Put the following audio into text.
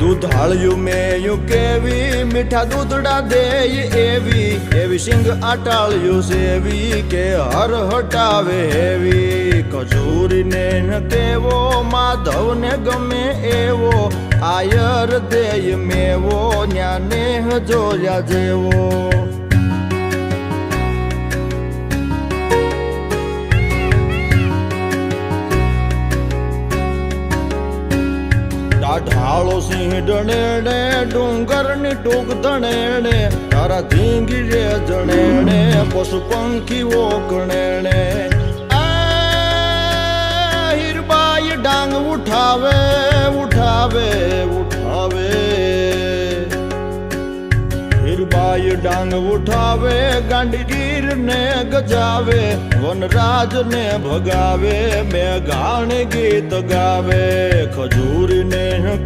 દૂધાળ્યું મેયું કેવી મીઠા દૂધડા દેય એવી સિંગ આટાળ્યું સેવી કે હર હટાવે હેવી કચૂરીને ન કેવો માધવને ગમે એવો આયર દેય મેવો ન્યાને જોયા જેવો ઢાળો સિંહ ડણેણે ડુંગરની ટૂંક ધણેણે તારા ધીંગી રે જણેણે પશુ પંખીઓ ગણેણે હીરબાઈ ડાંગ ઉઠાવે ઉઠાવે ઉઠાવે હીરબાઈ ડાંગ ઉઠાવે ગાંડીગીર ને ગજાવે વનરાજ ને ભગાવે મેઘાણ ગીત ગાવે ખજૂરી ને